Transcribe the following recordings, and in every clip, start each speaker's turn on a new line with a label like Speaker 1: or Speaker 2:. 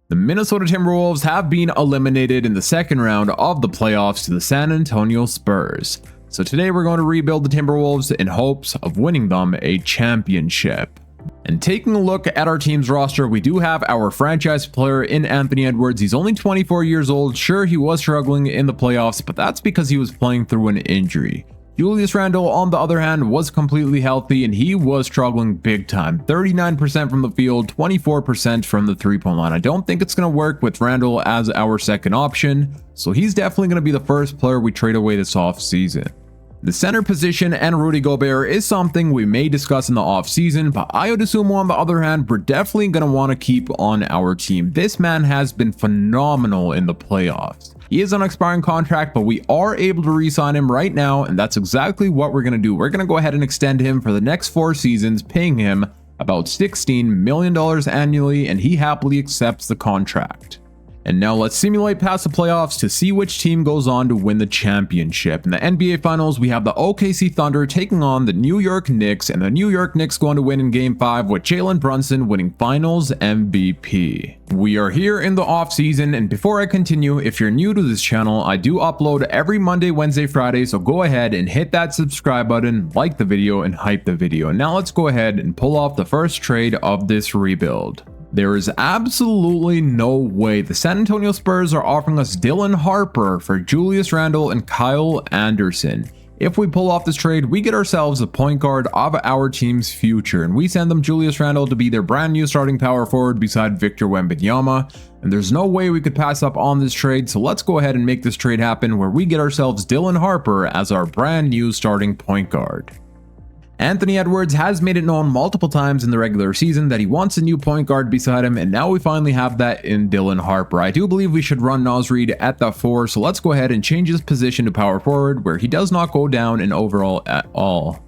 Speaker 1: The Minnesota Timberwolves have been eliminated in the second round of the playoffs to the San Antonio Spurs. So today we're going to rebuild the Timberwolves in hopes of winning them a championship. And taking a look at our team's roster, we do have our franchise player in Anthony Edwards. He's only 24 years old. Sure, he was struggling in the playoffs, but that's because he was playing through an injury. Julius Randle, on the other hand, was completely healthy and he was struggling big time. 39% from the field, 24% from the three-point line. I don't think it's going to work with Randle as our second option, so he's definitely going to be the first player we trade away this offseason. The center position and Rudy Gobert is something we may discuss in the offseason, but Ayo Dosunmu, on the other hand, we're definitely going to want to keep on our team. This man has been phenomenal in the playoffs. He is on an expiring contract, but we are able to re-sign him right now, and that's exactly what we're going to do. We're going to go ahead and extend him for the next 4 seasons, paying him about $16 million annually, and he happily accepts the contract. And now let's simulate past the playoffs to see which team goes on to win the championship. In the NBA Finals, we have the OKC Thunder taking on the New York Knicks, and the New York Knicks going to win in Game 5 with Jalen Brunson winning Finals MVP. We are here in the offseason, and before I continue, if you're new to this channel, I do upload every Monday, Wednesday, Friday, so go ahead and hit that subscribe button, like the video, and hype the video. Now let's go ahead and pull off the first trade of this rebuild. There is absolutely no way the San Antonio Spurs are offering us Dylan Harper for Julius Randle and Kyle Anderson. If we pull off this trade, we get ourselves a point guard of our team's future, and we send them Julius Randle to be their brand new starting power forward beside Victor Wembanyama, and there's no way we could pass up on this trade, so let's go ahead and make this trade happen where we get ourselves Dylan Harper as our brand new starting point guard. Anthony Edwards has made it known multiple times in the regular season that he wants a new point guard beside him, and now we finally have that in Dylan Harper. I do believe we should run Naz Reid at the 4, so let's go ahead and change his position to power forward, where he does not go down in overall at all.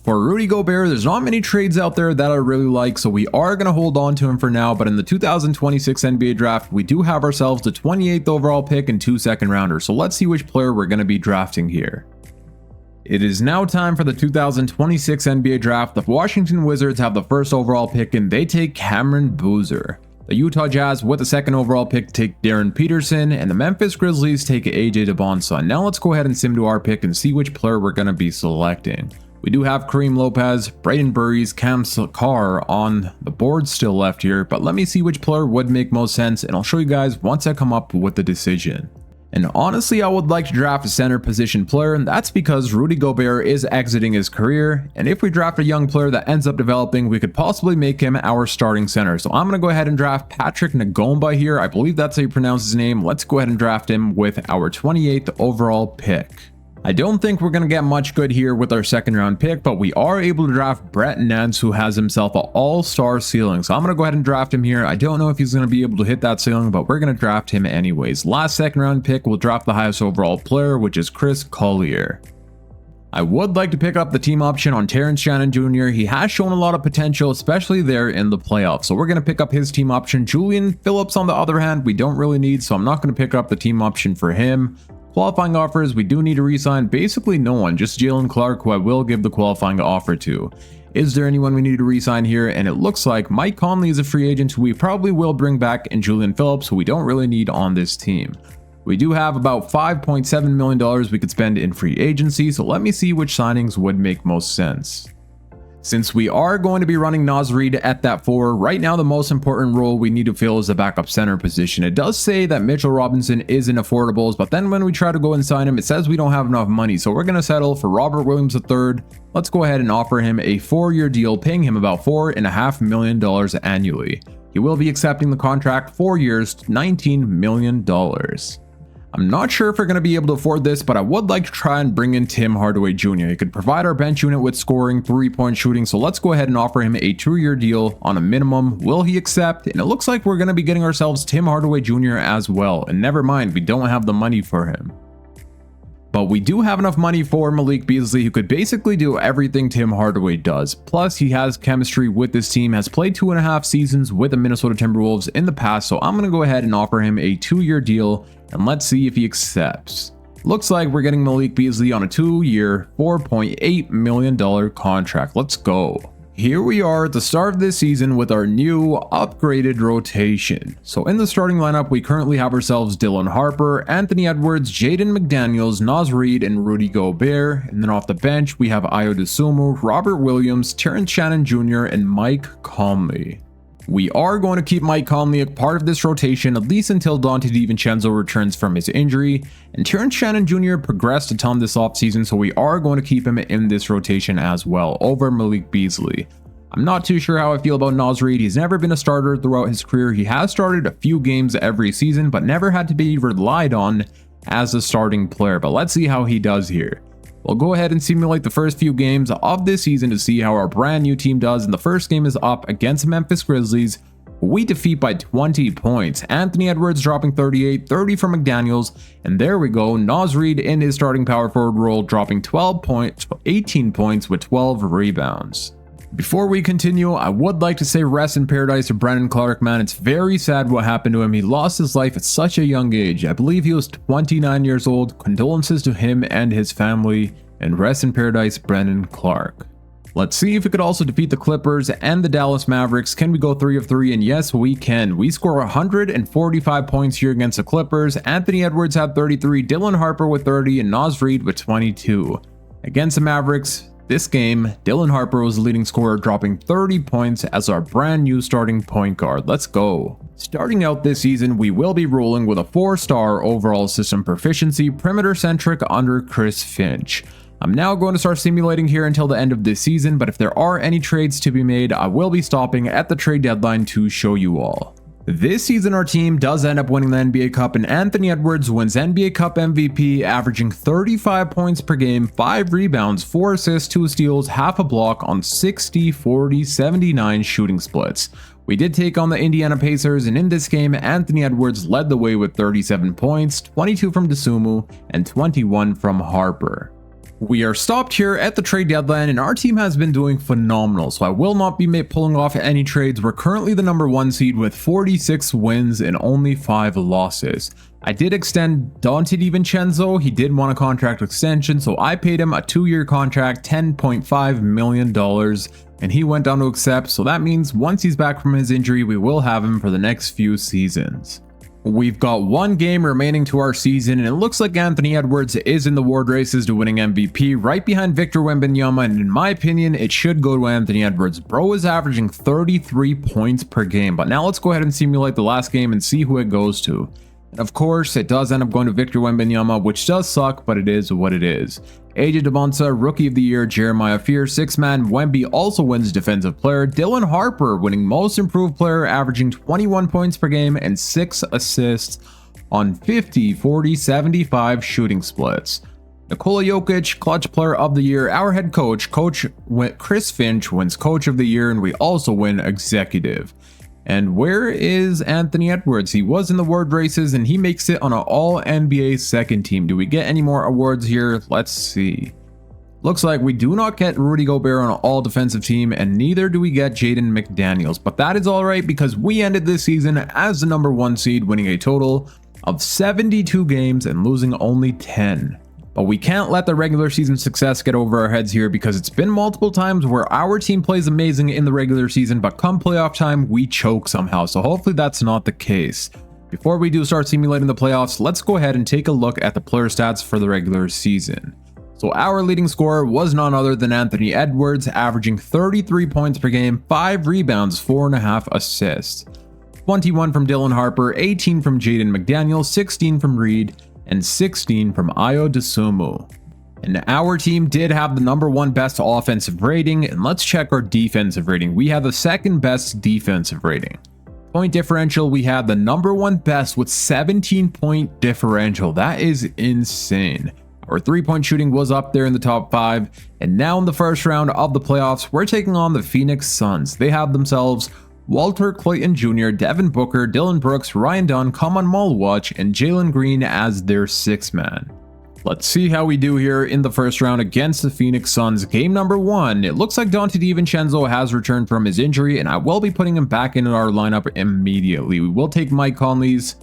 Speaker 1: For Rudy Gobert, there's not many trades out there that I really like, so we are going to hold on to him for now, but in the 2026 NBA draft, we do have ourselves the 28th overall pick and 2 second rounders, so let's see which player we're going to be drafting here. It is now time for the 2026 NBA draft. The Washington Wizards have the first overall pick and they take Cameron Boozer. The Utah Jazz with the second overall pick take Darren Peterson, and the Memphis Grizzlies take AJ DeBonson. Now let's go ahead and sim to our pick and see which player we're going to be selecting. We do have Kareem Lopez, Braden Burries, Cam Sakar on the board still left here, but let me see which player would make most sense, and I'll show you guys once I come up with the decision. And honestly, I would like to draft a center position player, and that's because Rudy Gobert is exiting his career, and if we draft a young player that ends up developing, we could possibly make him our starting center. So I'm going to go ahead and draft Patrick Ngomba here. I believe that's how you pronounce his name. Let's go ahead and draft him with our 28th overall pick. I don't think we're going to get much good here with our second round pick, but we are able to draft Brett Nance, who has himself an all-star ceiling. So I'm going to go ahead and draft him here. I don't know if he's going to be able to hit that ceiling, but we're going to draft him anyways. Last second round pick, we'll draft the highest overall player, which is Chris Collier. I would like to pick up the team option on Terrence Shannon Jr. He has shown a lot of potential, especially there in the playoffs. So we're going to pick up his team option. Julian Phillips, on the other hand, we don't really need, so I'm not going to pick up the team option for him. Qualifying offers, we do need to re-sign basically no one, just Jalen Clark, who I will give the qualifying offer to. Is there anyone we need to re-sign here? And it looks like Mike Conley is a free agent who we probably will bring back, and Julian Phillips, who we don't really need on this team. We do have about $5.7 million we could spend in free agency, so let me see which signings would make most sense. Since we are going to be running Naz Reid at that 4, right now the most important role we need to fill is the backup center position. It does say that Mitchell Robinson is in affordables, but then when we try to go and sign him, it says we don't have enough money, so we're going to settle for Robert Williams III. Let's go ahead and offer him a 4-year deal, paying him about $4.5 million annually. He will be accepting the contract, 4 years, $19 million. I'm not sure if we're going to be able to afford this, but I would like to try and bring in Tim Hardaway Jr. He could provide our bench unit with scoring, 3-point shooting, so let's go ahead and offer him a 2-year deal on a minimum. Will he accept? And it looks like we're going to be getting ourselves Tim Hardaway Jr. as well, and never mind, we don't have the money for him. But we do have enough money for Malik Beasley, who could basically do everything Tim Hardaway does. Plus, he has chemistry with this team, has played 2.5 seasons with the Minnesota Timberwolves in the past, so I'm going to go ahead and offer him a 2-year deal, and let's see if he accepts. Looks like we're getting Malik Beasley on a 2-year, $4.8 million contract. Let's go. Here we are at the start of this season with our new upgraded rotation. So in the starting lineup, we currently have ourselves Dylan Harper, Anthony Edwards, Jaden McDaniels, Naz Reid, and Rudy Gobert. And then off the bench, we have Ayo Dosunmu, Robert Williams, Terrence Shannon Jr., and Mike Conley. We are going to keep Mike Conley a part of this rotation at least until Donte DiVincenzo returns from his injury, and Terrence Shannon Jr. progressed a ton this offseason, so we are going to keep him in this rotation as well over Malik Beasley. I'm not too sure how I feel about Naz Reid. He's never been a starter throughout his career. He has started a few games every season, but never had to be relied on as a starting player, but let's see how he does here. We'll go ahead and simulate the first few games of this season to see how our brand new team does, and the first game is up against the Memphis Grizzlies. We defeat by 20 points. Anthony Edwards dropping 38, 30 from McDaniels, and there we go, Naz Reid in his starting power forward role dropping 18 points with 12 rebounds. Before we continue, I would like to say rest in paradise to Brandon Clark, man. It's very sad what happened to him. He lost his life at such a young age. I believe he was 29 years old. Condolences to him and his family, and rest in paradise, Brandon Clark. Let's see if we could also defeat the Clippers and the Dallas Mavericks. Can we go 3 of 3? And yes, we can. We score 145 points here against the Clippers. Anthony Edwards had 33, Dylan Harper with 30, and Naz Reid with 22. Against the Mavericks, this game, Dylan Harper was the leading scorer, dropping 30 points as our brand new starting point guard. Let's go. Starting out this season, we will be rolling with a 4-star overall system proficiency, perimeter-centric under Chris Finch. I'm now going to start simulating here until the end of this season, but if there are any trades to be made, I will be stopping at the trade deadline to show you all. This season, our team does end up winning the NBA Cup, and Anthony Edwards wins NBA Cup MVP, averaging 35 points per game, 5 rebounds, 4 assists, 2 steals, half a block on 60, 40, 79 shooting splits. We did take on the Indiana Pacers, and in this game, Anthony Edwards led the way with 37 points, 22 from Dosunmu, and 21 from Harper. We are stopped here at the trade deadline, and our team has been doing phenomenal, so I will not be pulling off any trades. We're currently the number 1 seed with 46 wins and only 5 losses. I did extend Donte DiVincenzo. He did want a contract extension, so I paid him a 2-year contract, $10.5 million, and he went down to accept, so that means once he's back from his injury, we will have him for the next few seasons. We've got 1 game remaining to our season, and it looks like Anthony Edwards is in the award races to winning MVP, right behind Victor Wembanyama, and in my opinion, it should go to Anthony Edwards. Bro is averaging 33 points per game, but now let's go ahead and simulate the last game and see who it goes to. And of course, it does end up going to Victor Wembanyama, which does suck, but it is what it is. AJ Devonta, Rookie of the Year, Jeremiah Fear, 6-man, Wemby also wins Defensive Player, Dylan Harper winning Most Improved Player, averaging 21 points per game and 6 assists on 50, 40, 75 shooting splits. Nikola Jokic, Clutch Player of the Year, our head coach, Chris Finch wins Coach of the Year, and we also win Executive. And where is Anthony Edwards? He was in the award races, and he makes it on an all-NBA second team. Do we get any more awards here? Let's see. Looks like we do not get Rudy Gobert on an all-defensive team, and neither do we get Jaden McDaniels. But that is alright, because we ended this season as the number 1 seed, winning a total of 72 games and losing only 10. But we can't let the regular season success get over our heads here, because it's been multiple times where our team plays amazing in the regular season, but come playoff time, we choke somehow. So hopefully that's not the case. Before we do start simulating the playoffs, let's go ahead and take a look at the player stats for the regular season. So our leading scorer was none other than Anthony Edwards, averaging 33 points per game, 5 rebounds, 4.5 assists. 21 from Dylan Harper, 18 from Jaden McDaniels, 16 from Reid, and 16 from Ayo Dosunmu. And our team did have the number 1 best offensive rating, and let's check our defensive rating. We had the 2nd best defensive rating. Point differential, we had the number 1 best with 17-point differential. That is insane. Our 3-point shooting was up there in the top 5, and now in the first round of the playoffs, we're taking on the Phoenix Suns. They have themselves Walter Clayton Jr., Devin Booker, Dylan Brooks, Ryan Dunn, Kaman Malwatch, and Jalen Green as their 6-man. Let's see how we do here in the first round against the Phoenix Suns. Game number 1. It looks like Donte DiVincenzo has returned from his injury, and I will be putting him back into our lineup immediately. We will take Mike Conley's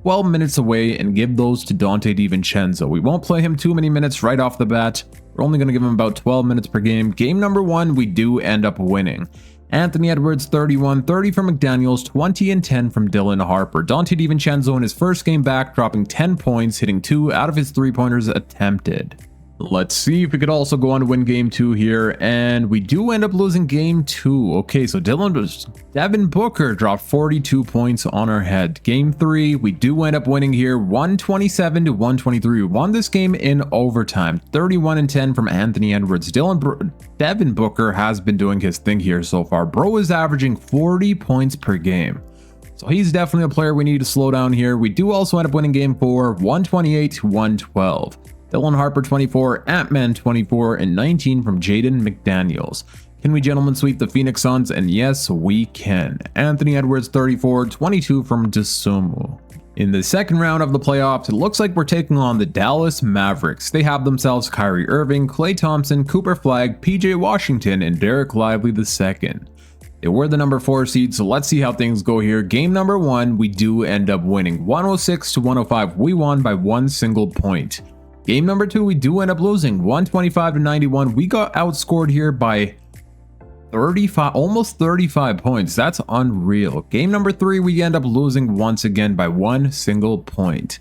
Speaker 1: 12 minutes away and give those to Dante DiVincenzo. We won't play him too many minutes right off the bat. We're only going to give him about 12 minutes per game. Game number 1, we do end up winning. Anthony Edwards 31, 30 from McDaniels, 20 and 10 from Dylan Harper. Dante DiVincenzo in his first game back, dropping 10 points, hitting 2 out of his 3-pointers attempted. Let's see if we could also go on to win game 2 here, and we do end up losing game 2. Okay, so Devin Booker dropped 42 points on our head. Game 3, we do end up winning here, 127 to 123. We won this game in overtime, 31 and 10 from Anthony Edwards. Devin Booker has been doing his thing here so far. Bro is averaging 40 points per game. So he's definitely a player we need to slow down here. We do also end up winning game 4, 128 to 112. Dylan Harper 24, Ant-Man 24, and 19 from Jaden McDaniels. Can we, gentlemen, sweep the Phoenix Suns? And yes, we can. Anthony Edwards 34, 22 from Dosunmu. In the second round of the playoffs, it looks like we're taking on the Dallas Mavericks. They have themselves Kyrie Irving, Klay Thompson, Cooper Flagg, PJ Washington, and Derek Lively II. They were the number 4 seed, so let's see how things go here. Game number 1, we do end up winning. 106 to 105, we won by 1 single point. Game number 2, we do end up losing 125 to 91. We got outscored here by 35, almost 35 points. That's unreal. Game number 3, we end up losing once again by 1 single point.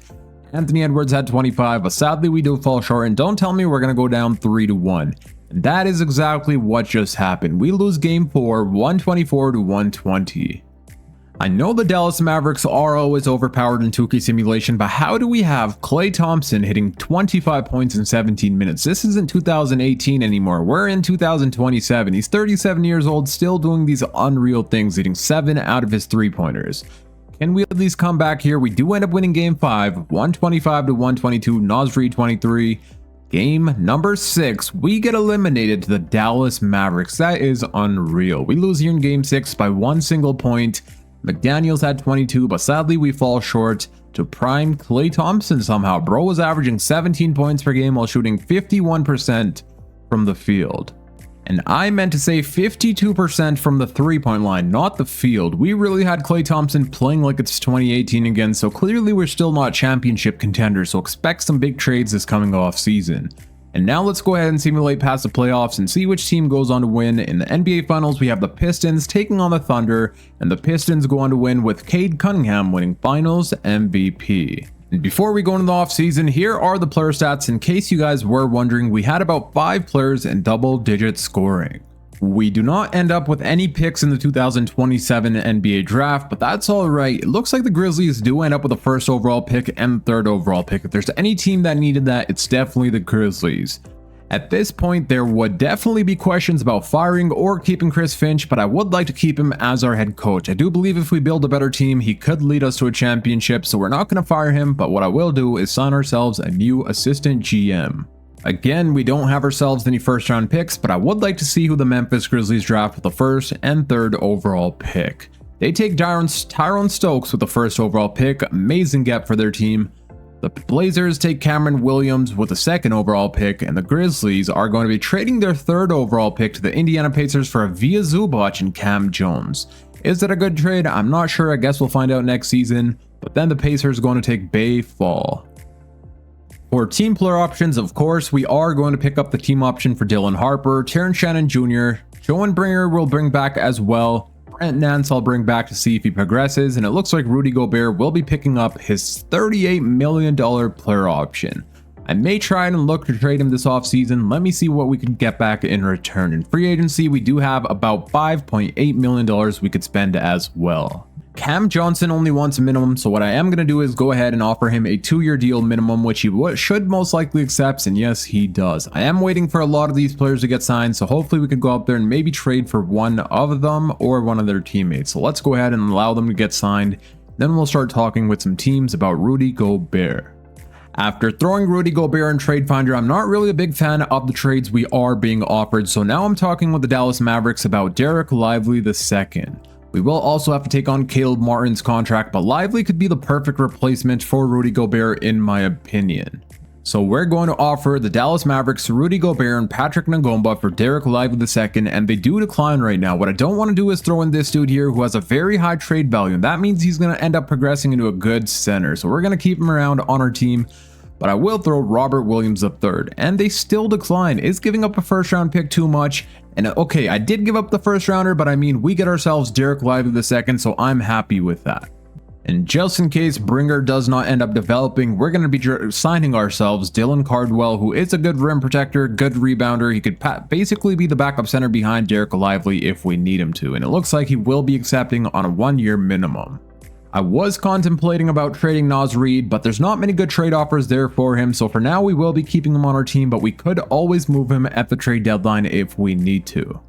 Speaker 1: Anthony Edwards had 25, but sadly we do fall short, and don't tell me we're going to go down 3-1. And that is exactly what just happened. We lose game 4, 124 to 120. I know the Dallas Mavericks are always overpowered in 2K Simulation, but how do we have Klay Thompson hitting 25 points in 17 minutes? This isn't 2018 anymore. We're in 2027. He's 37 years old, still doing these unreal things, hitting 7 out of his 3-pointers. Can we at least come back here? We do end up winning game 5, 125 to 122, Nasri 23. Game number 6, we get eliminated to the Dallas Mavericks. That is unreal. We lose here in game 6 by 1 single point. McDaniels had 22, but sadly we fall short to prime Klay Thompson somehow. Bro was averaging 17 points per game while shooting 51% from the field. And I meant to say 52% from the 3-point line, not the field. We really had Klay Thompson playing like it's 2018 again, so clearly we're still not championship contenders, so expect some big trades this coming off season. And now let's go ahead and simulate past the playoffs and see which team goes on to win. In the NBA Finals, we have the Pistons taking on the Thunder, and the Pistons go on to win with Cade Cunningham winning Finals MVP. And before we go into the offseason, here are the player stats. In case you guys were wondering, we had about 5 players in double-digit scoring. We do not end up with any picks in the 2027 NBA draft, but that's alright. It looks like the Grizzlies do end up with a 1st overall pick and 3rd overall pick. If there's any team that needed that, it's definitely the Grizzlies. At this point, there would definitely be questions about firing or keeping Chris Finch, but I would like to keep him as our head coach. I do believe if we build a better team, he could lead us to a championship, so we're not going to fire him, but what I will do is sign ourselves a new assistant GM. Again, we don't have ourselves any 1st round picks, but I would like to see who the Memphis Grizzlies draft with the 1st and 3rd overall pick. They take Tyrone Stokes with the 1st overall pick, amazing get for their team. The Blazers take Cameron Williams with the 2nd overall pick, and the Grizzlies are going to be trading their 3rd overall pick to the Indiana Pacers for Avia Zubac and Cam Jones. Is that a good trade? I'm not sure. I guess we'll find out next season, but then the Pacers are going to take Bay Fall. For team player options, of course, we are going to pick up the team option for Dylan Harper, Terrence Shannon Jr., Joan Bringer will bring back as well, Brent Nance I'll bring back to see if he progresses, and it looks like Rudy Gobert will be picking up his $38 million player option. I may try and look to trade him this offseason. Let me see what we can get back in return. In free agency, we do have about $5.8 million we could spend as well. Cam Johnson only wants a minimum, so what I am going to do is go ahead and offer him a 2-year deal minimum, which he should most likely accept, and yes, he does. I am waiting for a lot of these players to get signed, so hopefully we could go out there and maybe trade for one of them or one of their teammates. So let's go ahead and allow them to get signed, then we'll start talking with some teams about Rudy Gobert. After throwing Rudy Gobert in Trade Finder, I'm not really a big fan of the trades we are being offered, so now I'm talking with the Dallas Mavericks about Derek Lively II. We will also have to take on Caleb Martin's contract, but Lively could be the perfect replacement for Rudy Gobert in my opinion. So we're going to offer the Dallas Mavericks Rudy Gobert and Patrick Ngomba for Derek Lively II, and they do decline right now. What I don't want to do is throw in this dude here who has a very high trade value, and that means he's going to end up progressing into a good center. So we're going to keep him around on our team, but I will throw Robert Williams III, and they still decline. Is giving up a first round pick too much? And okay, I did give up the first rounder, but I mean, we get ourselves Derek Lively II, so I'm happy with that. And just in case Bringer does not end up developing, we're going to be signing ourselves Dylan Cardwell, who is a good rim protector, good rebounder. He could basically be the backup center behind Derek Lively if we need him to, and it looks like he will be accepting on a 1-year minimum. I was contemplating about trading Naz Reid, but there's not many good trade offers there for him, so for now we will be keeping him on our team, but we could always move him at the trade deadline if we need to.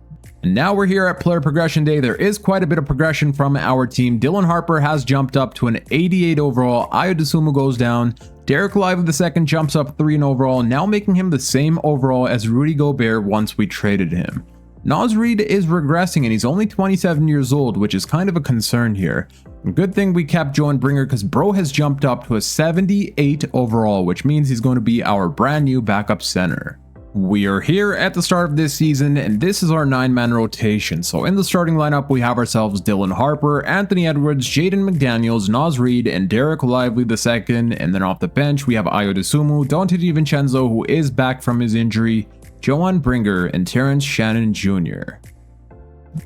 Speaker 1: And now we're here at Player Progression Day. There is quite a bit of progression from our team. Dylan Harper has jumped up to an 88 overall. Ayo Dosunmu goes down. Derek Lively II jumps up 3 in overall, now making him the same overall as Rudy Gobert once we traded him. Naz Reid is regressing and he's only 27 years old, which is kind of a concern here. Good thing we kept Joan Bringer because bro has jumped up to a 78 overall, which means he's going to be our brand new backup center. We are here at the start of this season, and this is our 9-man rotation. So in the starting lineup, we have ourselves Dylan Harper, Anthony Edwards, Jaden McDaniels, Naz Reid, and Derek Lively II. And then off the bench, we have Ayo Dosunmu, Donte DiVincenzo, who is back from his injury, Joan Bringer, and Terrence Shannon Jr.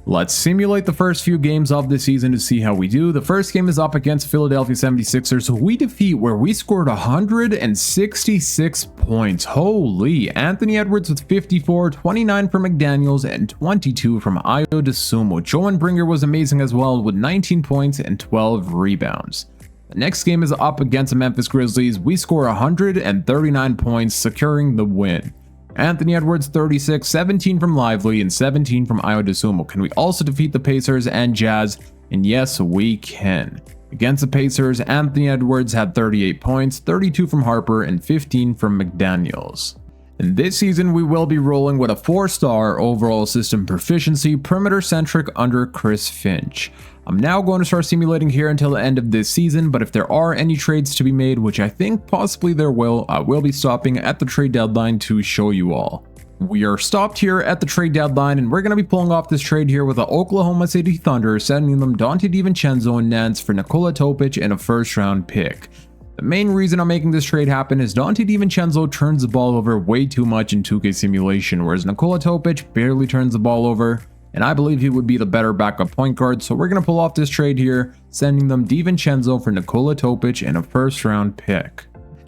Speaker 1: Let's simulate the first few games of the season to see how we do. The first game is up against Philadelphia 76ers, who we defeat, where we scored 166 points. Holy! Anthony Edwards with 54, 29 from McDaniels, and 22 from Ayo Dosunmu. Joan Bringer was amazing as well with 19 points and 12 rebounds. The next game is up against the Memphis Grizzlies. We score 139 points, securing the win. Anthony Edwards 36, 17 from Lively, and 17 from Ayo Dosunmu. Can we also defeat the Pacers and Jazz? And yes, we can. Against the Pacers, Anthony Edwards had 38 points, 32 from Harper, and 15 from McDaniels. And this season, we will be rolling with a 4-star overall system proficiency, perimeter-centric under Chris Finch. I'm now going to start simulating here until the end of this season, but if there are any trades to be made, which I think possibly there will, I will be stopping at the trade deadline to show you all. We are stopped here at the trade deadline, and we're going to be pulling off this trade here with the Oklahoma City Thunder, sending them Donte DiVincenzo and Nance for Nikola Topic and a first-round pick. The main reason I'm making this trade happen is Donte DiVincenzo turns the ball over way too much in 2K simulation, whereas Nikola Topic barely turns the ball over, and I believe he would be the better backup point guard, so we're going to pull off this trade here, sending them DiVincenzo for Nikola Topic and a first-round pick.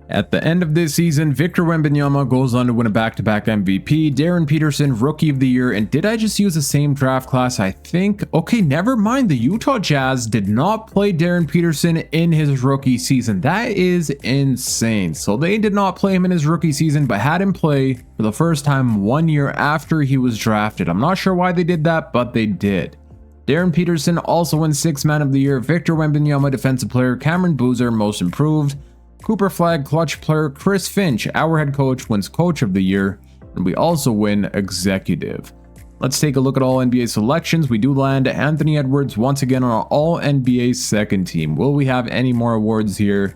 Speaker 1: At the end of this season, Victor Wembanyama goes on to win a back-to-back MVP, Darren Peterson Rookie of the Year, and did I just use the same draft class? I think. Okay, never mind. The Utah Jazz did not play Darren Peterson in his rookie season. That is insane. So they did not play him in his rookie season, but had him play for the first time 1 year after he was drafted. I'm not sure why they did that, but they did. Darren Peterson also wins 6th Man of the Year, Victor Wembanyama Defensive Player, Cameron Boozer Most Improved, Cooper Flagg Clutch Player, Chris Finch, our head coach, wins Coach of the Year, and we also win Executive. Let's take a look at all NBA selections. We do land Anthony Edwards once again on our all NBA second team. Will we have any more awards here?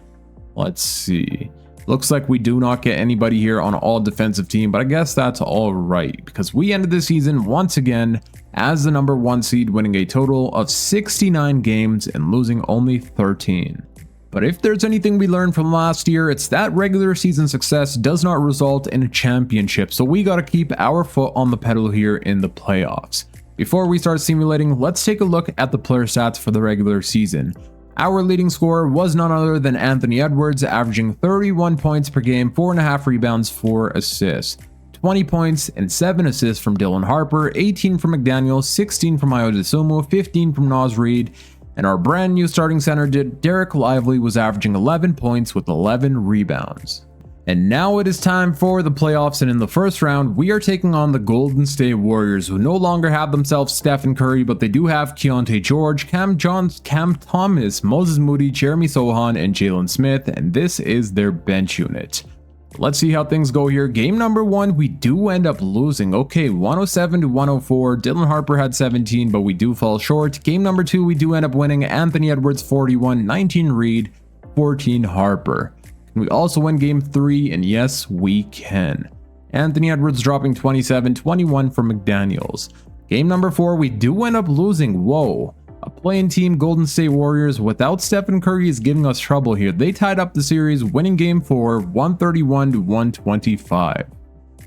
Speaker 1: Let's see. Looks like we do not get anybody here on all defensive team, but I guess that's all right because we ended the season once again as the number 1 seed, winning a total of 69 games and losing only 13. But if there's anything we learned from last year, it's that regular season success does not result in a championship, so we gotta keep our foot on the pedal here in the playoffs. Before we start simulating, let's take a look at the player stats for the regular season. Our leading scorer was none other than Anthony Edwards, averaging 31 points per game, 4.5 rebounds, 4 assists. 20 points and 7 assists from Dylan Harper, 18 from McDaniels, 16 from Ayo Dosunmu, 15 from Naz Reid, and our brand new starting center Derek Lively was averaging 11 points with 11 rebounds. And now it is time for the playoffs, and in the first round, we are taking on the Golden State Warriors, who no longer have themselves Stephen Curry, but they do have Keontae George, Cam Thomas, Moses Moody, Jeremy Sohan, and Jalen Smith, and this is their bench unit. Let's see how things go here. Game number 1, we do end up losing. Okay, 107 to 104. Dylan Harper had 17, but we do fall short. Game number 2, we do end up winning. Anthony Edwards 41, 19 Reid, 14 Harper. We also win game 3, and yes, we can. Anthony Edwards dropping 27, 21 from McDaniels. Game number 4, we do end up losing. Whoa. A playing team, Golden State Warriors, without Stephen Curry is giving us trouble here. They tied up the series, winning game 4, 131 to 125.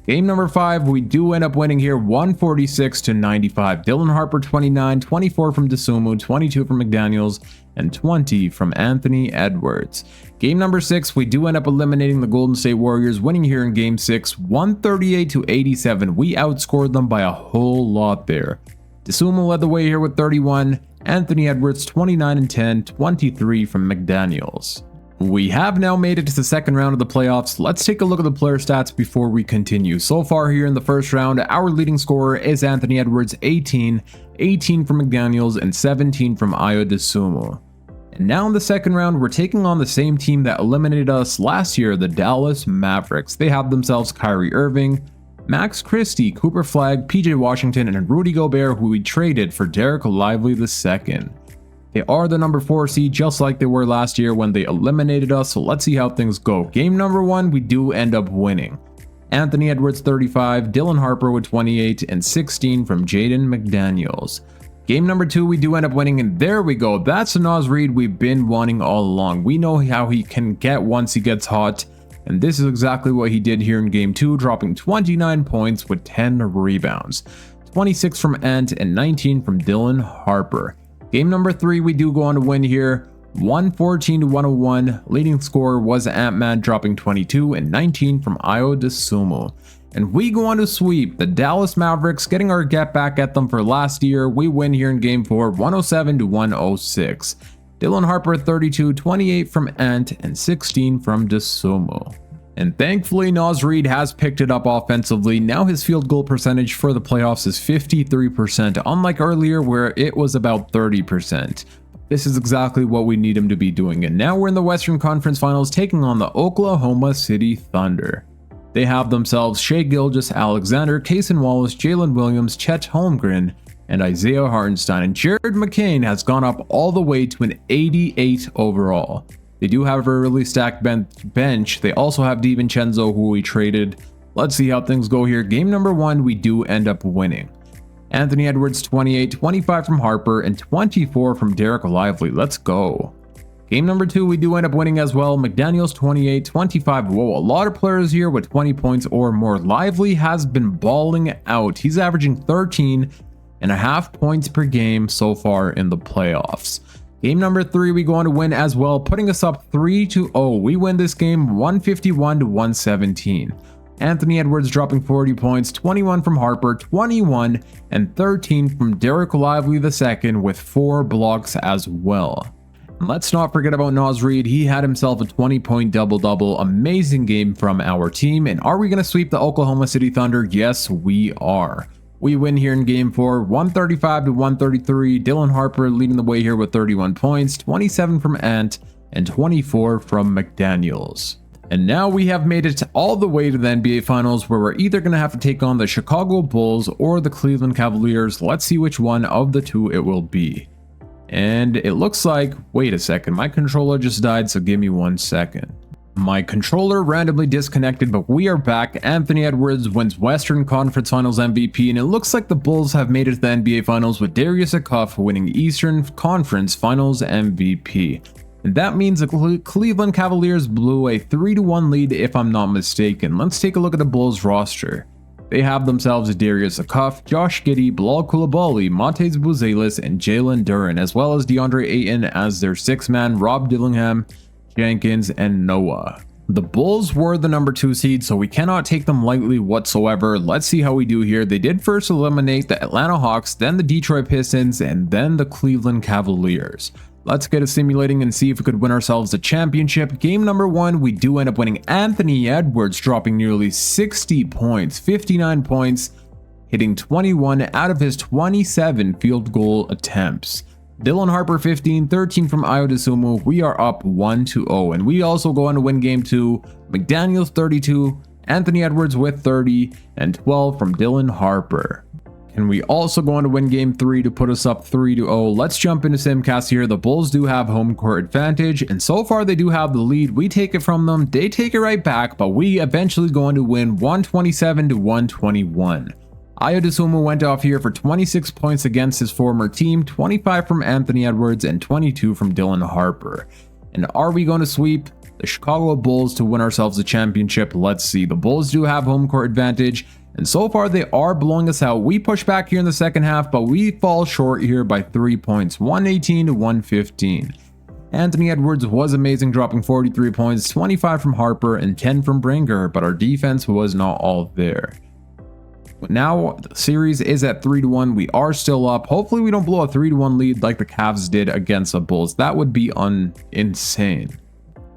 Speaker 1: Game number 5, we do end up winning here, 146 to 95. Dylan Harper 29, 24 from Dosunmu, 22 from McDaniels, and 20 from Anthony Edwards. Game number 6, we do end up eliminating the Golden State Warriors, winning here in game 6, 138 to 87. We outscored them by a whole lot there. Dosunmu led the way here with 31, Anthony Edwards 29 and 10, 23 from McDaniels. We have now made it to the second round of the playoffs. Let's take a look at the player stats before we continue. So far here in the first round, our leading scorer is Anthony Edwards, 18, 18 from McDaniels, and 17 from Ayo Dosunmu. And now in the second round, we're taking on the same team that eliminated us last year, the Dallas Mavericks. They have themselves Kyrie Irving, Max Christie, Cooper Flagg, PJ Washington, and Rudy Gobert, who we traded for Derek Lively II. They are the number 4 seed, just like they were last year when they eliminated us, so let's see how things go. Game number 1, we do end up winning. Anthony Edwards 35, Dylan Harper with 28, and 16 from Jaden McDaniels. Game number 2, we do end up winning, and there we go. That's the Naz Reid we've been wanting all along. We know how he can get once he gets hot, and this is exactly what he did here in game 2, dropping 29 points with 10 rebounds. 26 from Ant and 19 from Dylan Harper. Game number 3, we do go on to win here, 114 to 101. Leading scorer was Ant-Man, dropping 22 and 19 from Ayo Dosunmu. And we go on to sweep the Dallas Mavericks, getting our get back at them for last year. We win here in game 4, 107 to 106. Dylan Harper 32, 28 from Ant, and 16 from Dosunmu. And thankfully, Naz Reid has picked it up offensively. Now his field goal percentage for the playoffs is 53%, unlike earlier where it was about 30%. This is exactly what we need him to be doing. And now we're in the Western Conference Finals, taking on the Oklahoma City Thunder. They have themselves Shai Gilgeous-Alexander, Cason Wallace, Jalen Williams, Chet Holmgren, and Isaiah Hartenstein. And Jared McCain has gone up all the way to an 88 overall. They do have a really stacked bench. They also have DiVincenzo, who we traded. Let's see how things go here. Game number 1, we do end up winning. Anthony Edwards 28, 25 from Harper, and 24 from Derek Lively. Let's go. Game number 2, we do end up winning as well. McDaniels 28, 25. Whoa, a lot of players here with 20 points or more. Lively has been balling out. He's averaging 13.5 points per game so far in the playoffs. Game number 3, we go on to win as well, putting us up 3-0. We win this game 151 to 117. Anthony Edwards dropping 40 points, 21 from Harper, 21 and 13 from Derek Lively II with 4 blocks as well. And let's not forget about Naz Reid. He had himself a 20-point double-double. Amazing game from our team. And are we going to sweep the Oklahoma City Thunder? Yes, we are. We win here in game 4, 135 to 133. Dylan Harper leading the way here with 31 points, 27 from Ant, and 24 from McDaniels. And now we have made it all the way to the NBA Finals, where we're either going to have to take on the Chicago Bulls or the Cleveland Cavaliers. Let's see which one of the two it will be. And it looks like, wait a second, my controller just died, so give me 1 second. My controller randomly disconnected, but we are back. Anthony Edwards wins Western Conference Finals MVP, and it looks like the Bulls have made it to the NBA Finals with Darius Akuff winning Eastern Conference Finals MVP. And that means the Cleveland Cavaliers blew a 3-1 lead if I'm not mistaken. Let's take a look at the Bulls roster. They have themselves Darius Akuff, Josh Giddey, Bilal Coulibaly, Montez Buzelis, and Jalen Duren, as well as DeAndre Ayton as their 6-man, Rob Dillingham, Jenkins, and Noah. The Bulls were the number 2 seed, so we cannot take them lightly whatsoever. Let's see how we do here. They did first eliminate the Atlanta Hawks, then the Detroit Pistons, and then the Cleveland Cavaliers. Let's get a simulating and see if we could win ourselves a championship. Game number 1, we do end up winning. Anthony Edwards dropping nearly 60 points, 59 points, hitting 21 out of his 27 field goal attempts. Dylan Harper 15, 13 from Ayo Dosunmu. We are up 1-0, and we also go on to win game 2. McDaniels 32, Anthony Edwards with 30, and 12 from Dylan Harper. And we also going to win game 3 to put us up 3-0. Let's jump into Simcast here. The Bulls do have home court advantage, and so far they do have the lead. We take it from them, they take it right back, but we eventually going to win 127-121. Ayo Dosunmu went off here for 26 points against his former team, 25 from Anthony Edwards and 22 from Dylan Harper. And are we going to sweep the Chicago Bulls to win ourselves a championship? Let's see. The Bulls do have home court advantage, and so far they are blowing us out. We push back here in the second half, but we fall short here by 3 points, 118-115. Anthony Edwards was amazing, dropping 43 points, 25 from Harper and 10 from Bringer, but our defense was not all there. But now the series is at 3-1. We are still up. Hopefully we don't blow a 3-1 lead like the Cavs did against the Bulls. That would be insane.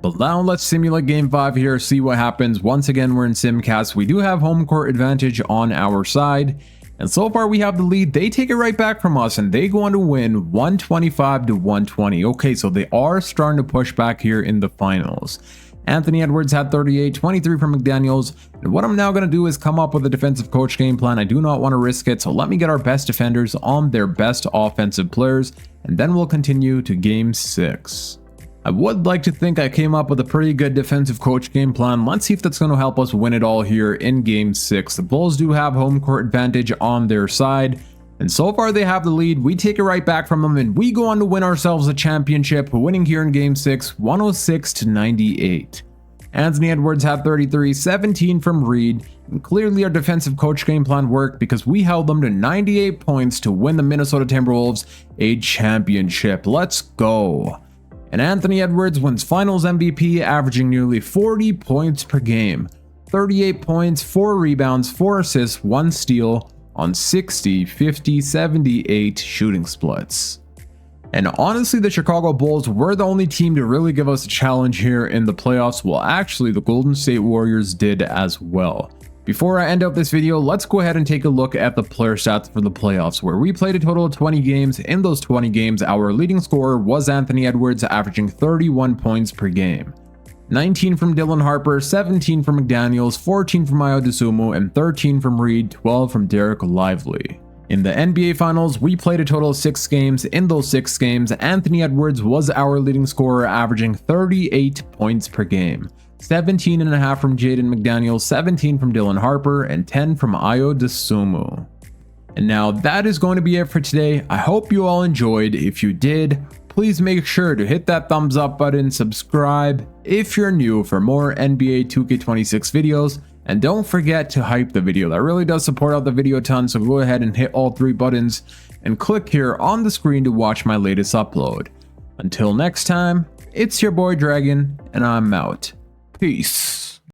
Speaker 1: But now let's simulate game 5 here, see what happens. Once again, we're in Simcast. We do have home court advantage on our side. And so far we have the lead. They take it right back from us and they go on to win 125-120. Okay, so they are starting to push back here in the finals. Anthony Edwards had 38, 23 from McDaniels. And what I'm now going to do is come up with a defensive coach game plan. I do not want to risk it, so let me get our best defenders on their best offensive players, and then we'll continue to game 6. I would like to think I came up with a pretty good defensive coach game plan. Let's see if that's going to help us win it all here in game 6. The Bulls do have home court advantage on their side, and so far they have the lead. We take it right back from them and we go on to win ourselves a championship, winning here in game 6, 106-98. Anthony Edwards had 33, 17 from Reed, and clearly our defensive coach game plan worked because we held them to 98 points to win the Minnesota Timberwolves a championship. Let's go. And Anthony Edwards wins finals MVP, averaging nearly 40 points per game, 38 points, 4 rebounds, 4 assists, 1 steal on 60, 50, 78 shooting splits. And honestly, the Chicago Bulls were the only team to really give us a challenge here in the playoffs. Well, actually, the Golden State Warriors did as well. Before I end up this video, let's go ahead and take a look at the player stats for the playoffs, where we played a total of 20 games. In those 20 games, our leading scorer was Anthony Edwards, averaging 31 points per game. 19 from Dylan Harper, 17 from McDaniels, 14 from Ayo Dosunmu, and 13 from Reed, 12 from Derek Lively. In the NBA Finals, we played a total of 6 games. In those 6 games, Anthony Edwards was our leading scorer, averaging 38 points per game. 17.5 from Jaden McDaniels, 17 from Dylan Harper, and 10 from Ayo Dosunmu. And now that is going to be it for today. I hope you all enjoyed. If you did, please make sure to hit that thumbs up button, subscribe if you're new for more NBA 2K26 videos, and don't forget to hype the video. That really does support out the video a ton, so go ahead and hit all 3 buttons and click here on the screen to watch my latest upload. Until next time, it's your boy Dragon, and I'm out. Peace.